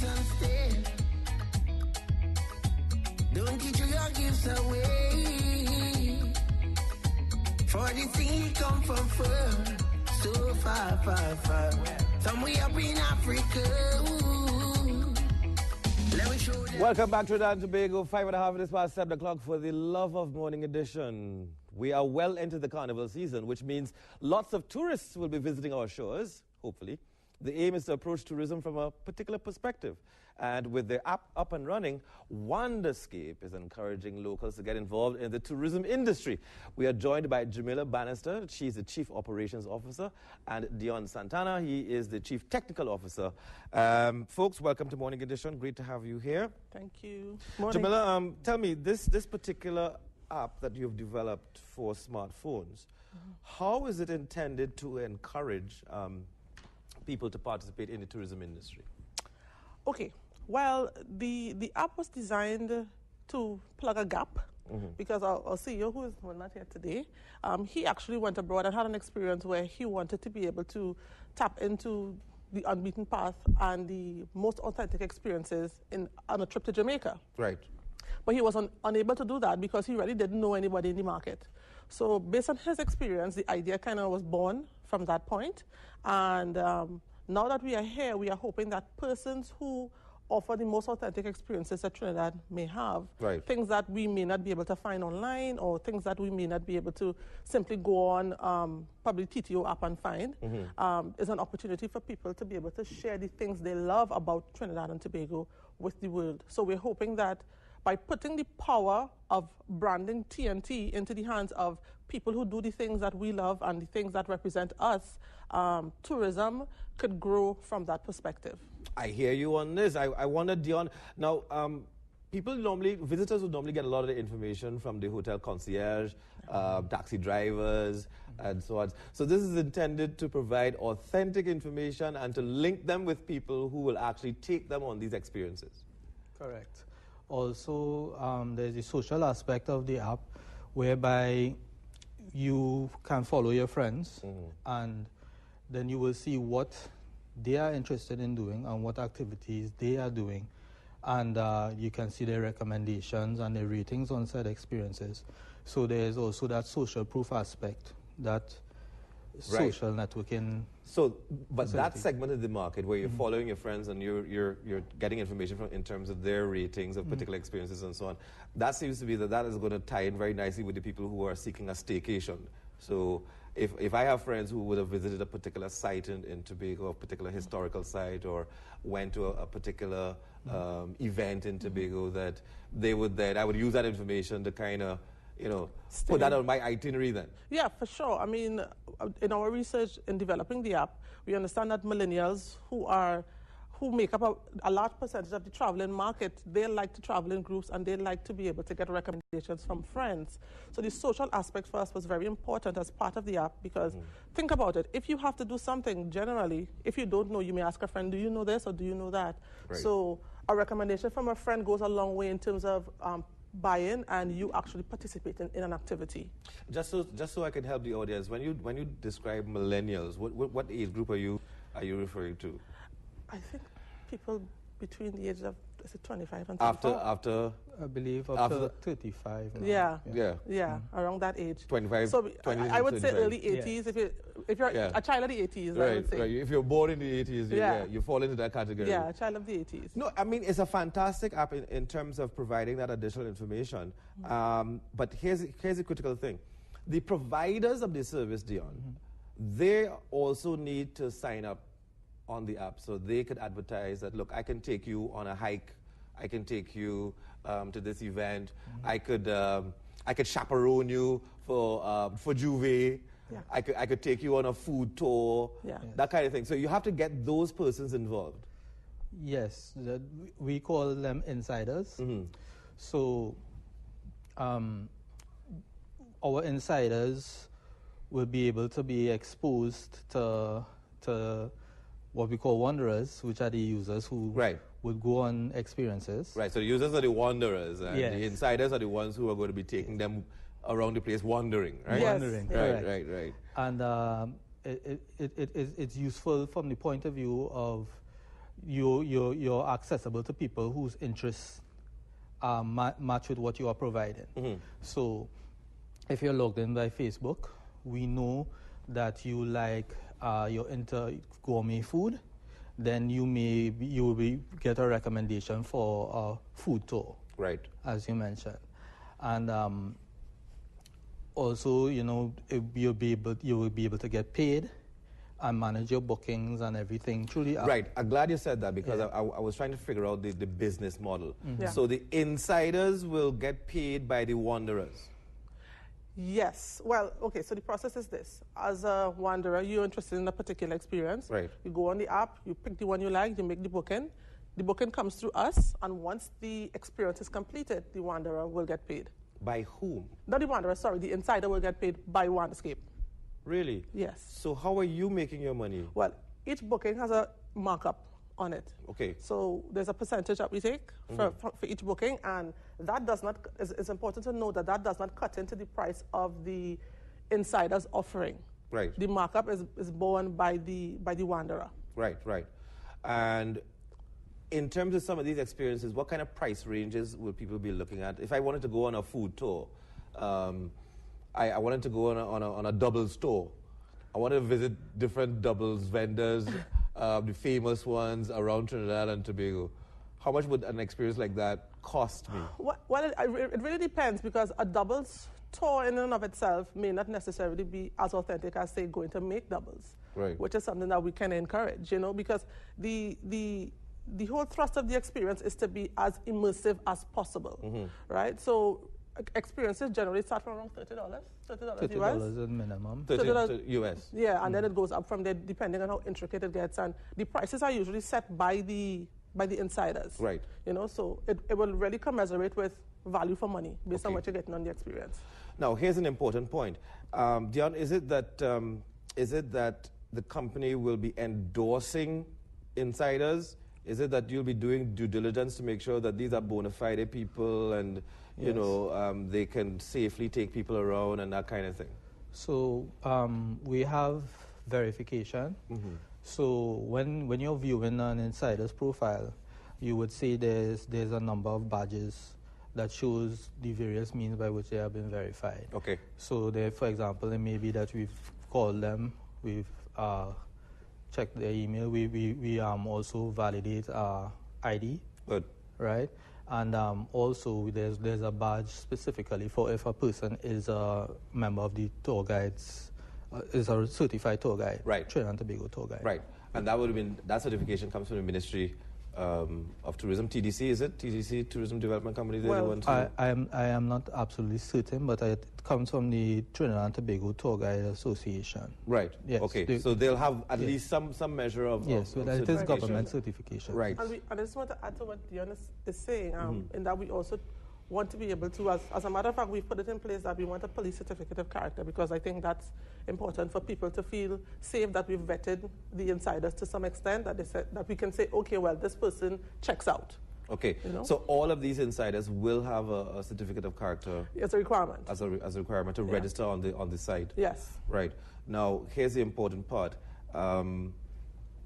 grace and stay. Don't get your gifts away. For the thing come from far, so far, far, far. Somewhere up in Africa. Ooh. Let me show them. Welcome back to Trinidad and Tobago. 5:30 minutes past 7 o'clock for the Love of Morning edition. We are well into the carnival season, which means lots of tourists will be visiting our shores, hopefully. The aim is to approach tourism from a particular perspective. And with the app up and running, Wanderscape is encouraging locals to get involved in the tourism industry. We are joined by Jamila Bannister. She's the Chief Operations Officer. And Dion Santana, he is the Chief Technical Officer. Folks, welcome to Morning Edition. Great to have you here. Thank you. Morning. Jamila, tell me, this particular app that you've developed for smartphones, how is it intended to encourage people to participate in the tourism industry? Okay. Well, the app was designed to plug a gap because our CEO, who is not here today, he actually went abroad and had an experience where he wanted to be able to tap into the unbeaten path and the most authentic experiences on a trip to Jamaica. Right. But he was unable to do that because he really didn't know anybody in the market. So based on his experience, the idea kind of was born from that point. And now that we are here, we are hoping that persons who offer the most authentic experiences that Trinidad may have, right, things that we may not be able to find online or things that we may not be able to simply go on probably TTO app and find, is an opportunity for people to be able to share the things they love about Trinidad and Tobago with the world. So we're hoping that by putting the power of branding TNT into the hands of people who do the things that we love and the things that represent us, tourism could grow from that perspective. I hear you on this. I wonder, Dion, now, visitors would normally get a lot of the information from the hotel concierge, taxi drivers, and so on. So this is intended to provide authentic information and to link them with people who will actually take them on these experiences. Correct. Also, there's the social aspect of the app whereby you can follow your friends and then you will see what they are interested in doing and what activities they are doing. And you can see their recommendations and their ratings on said experiences. So there's also that social proof aspect, that social networking. So, but that segment of the market where you're following your friends and you're getting information from in terms of their ratings of particular experiences and so on, that seems to be that is going to tie in very nicely with the people who are seeking a staycation. So if I have friends who would have visited a particular site in Tobago, a particular historical site, or went to a particular event in Tobago, that I would use that information to kind of, put that on my itinerary then. Yeah, for sure. I mean, in our research in developing the app, we understand that millennials who make up a large percentage of the traveling market, they like to travel in groups and they like to be able to get recommendations from friends. So the social aspect for us was very important as part of the app because think about it. If you have to do something generally, if you don't know, you may ask a friend, do you know this or do you know that? Right. So a recommendation from a friend goes a long way in terms of buy-in and you actually participate in an activity. Just so I can help the audience, when you describe millennials, what age group are you referring to? I think people between the age of 25 and 34. After I believe after 35. Now. Yeah, around that age. 25. So I would say early 80s. Yeah. If you're a child of the 80s, right, I would say. Right. If you're born in the 80s, you fall into that category. Yeah, a child of the 80s. No, I mean, it's a fantastic app in terms of providing that additional information. But here's a critical thing. The providers of the service, Dion, they also need to sign up on the app so they could advertise that, look, I can take you on a hike, I can take you to this event, I could chaperone you for Juve, I could take you on a food tour, that kind of thing. So you have to get those persons involved. Yes, we call them insiders. So our insiders will be able to be exposed to what we call wanderers, which are the users who would go on experiences. Right, so the users are the wanderers, and the insiders are the ones who are going to be taking them around the place wandering, right? Yes. Wandering, right. And it's useful from the point of view of you're accessible to people whose interests match with what you are providing. So if you're logged in by Facebook, we know that you like you're into gourmet food, then you will get a recommendation for a food tour. Right. As you mentioned. And also, you will be able to get paid and manage your bookings and everything through the app. Right. I'm glad you said that because I was trying to figure out the business model. Yeah. So the insiders will get paid by the wanderers. Yes. Well, okay, so the process is this. As a wanderer, you're interested in a particular experience. Right. You go on the app, you pick the one you like, you make the booking. The booking comes through us, and once the experience is completed, the wanderer will get paid. By whom? Not the wanderer, sorry, the insider will get paid by Wanderscape. Really? Yes. So how are you making your money? Well, each booking has a markup on it. Okay. So there's a percentage that we take for each booking, and that does not, it's important to know that that does not cut into the price of the insider's offering. Right. The markup is borne by the wanderer. Right, right. And in terms of some of these experiences, what kind of price ranges will people be looking at? If I wanted to go on a food tour, I wanted to go on a doubles tour. I wanted to visit different doubles vendors, the famous ones around Trinidad and Tobago. How much would an experience like that cost me? Well, it really depends, because a doubles tour in and of itself may not necessarily be as authentic as, say, going to make doubles, Right. which is something that we can encourage, because the whole thrust of the experience is to be as immersive as possible, right? So experiences generally start from around $30 $30 US. is minimum. $30 US. Yeah, and then it goes up from there depending on how intricate it gets, and the prices are usually set by the insiders. Right. So it will really commensurate with value for money based on what you're getting on the experience. Now, here's an important point. Dion, is it that the company will be endorsing insiders? Is it that you'll be doing due diligence to make sure that these are bona fide people and, they can safely take people around and that kind of thing? So we have verification. So when you're viewing an insider's profile, you would see there's a number of badges that shows the various means by which they have been verified. Okay. So there, for example, it may be that we've called them, we've checked their email, we also validate ID. Good. Right? And also there's a badge specifically for if a person is a member of the tour guides, is a certified tour guide. Right. Trinidad and Tobago tour guide. Right. And that certification comes from the Ministry of Tourism, TDC, is it? TDC, Tourism Development Company, they're the ones I am not absolutely certain, but it comes from the Trinidad and Tobago Tour Guide Association. Right. Yes. Okay. So they'll have at least some measure of yes, of it is government certification. Right. And I just want to add to what Dion is saying, in that we also want to be able to, as a matter of fact, we've put it in place that we want a police certificate of character, because I think that's important for people to feel safe that we've vetted the insiders to some extent, that we can say, okay, well, this person checks out. Okay. So all of these insiders will have a certificate of character. It's a requirement. As a requirement to register on the site. Yes. Right. Now, here's the important part.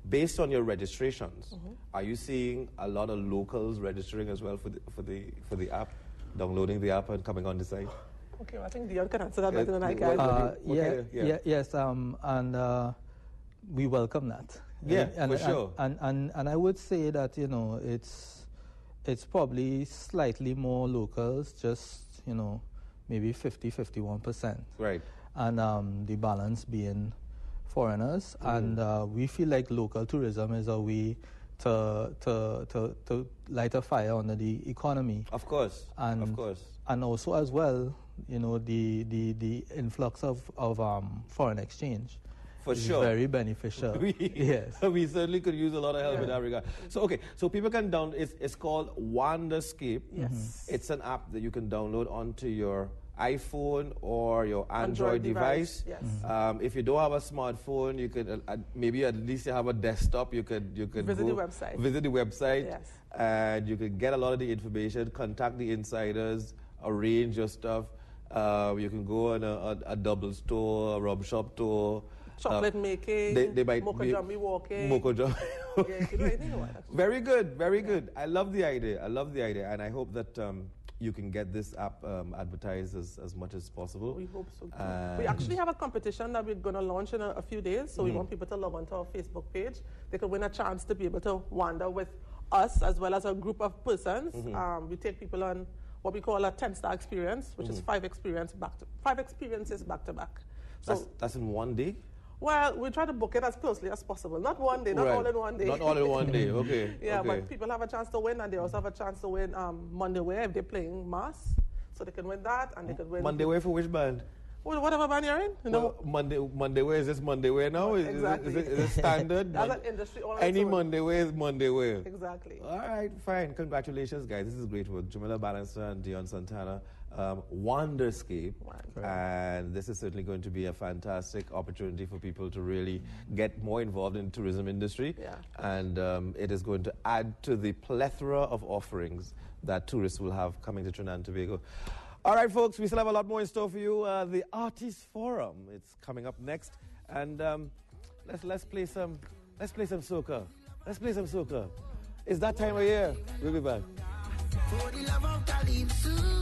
Based on your registrations, are you seeing a lot of locals registering as well for the app, downloading the app and coming on the site? Okay, well, I think Dion can answer that better than I can. Yes, and we welcome that. Yeah, and, for sure. And I would say that it's probably slightly more locals, just maybe 51%. Right. And the balance being foreigners, and we feel like local tourism is a way to light a fire under the economy. Of course. And also as well, the influx of foreign exchange. For is sure. Very beneficial. Yes. We certainly could use a lot of help in that regard. So, okay, so people can it's called Wanderscape. Yes. It's an app that you can download onto your iPhone or your Android device. Yes. If you don't have a smartphone, you could maybe at least you have a desktop. You could visit the website. Visit the website. Yes. And you could get a lot of the information. Contact the insiders. Arrange your stuff. You can go on a double tour, a rum shop tour. chocolate making, they might mocha be jammy walking. Mocha jammy. Yeah, you can do anything you want. Very good, very good. I love the idea. I love the idea, and I hope that you can get this app advertised as much as possible. We hope so too. We actually have a competition that we're going to launch in a few days, so we want people to log on to our Facebook page. They can win a chance to be able to wander with us as well as a group of persons. We take people on what we call a 10-star experience, which is 5 experiences back to back. So that's in one day? Well, we try to book it as closely as possible. Not one day, not all in one day. Not all in one day, okay. Yeah, okay. But people have a chance to win, and they also have a chance to win Monday Wear if they're playing mass. So they can win that, and they can win... Monday Wear for which band? Well, whatever band you're in. You know? Well, Monday Wear, is this Monday Wear now? Exactly. Is it standard? That's an industry all Any Monday Wear is Monday Wear. Exactly. All right, fine. Congratulations, guys. This is great work. Jamila Bannister and Dion Santana. Wanderscape, and this is certainly going to be a fantastic opportunity for people to really get more involved in the tourism industry, and it is going to add to the plethora of offerings that tourists will have coming to Trinidad and Tobago. All right, folks, we still have a lot more in store for you. The Artist Forum, it's coming up next, and let's play some soca. Let's play some soca. It's that time of year. We'll be back. For the love of Calypso.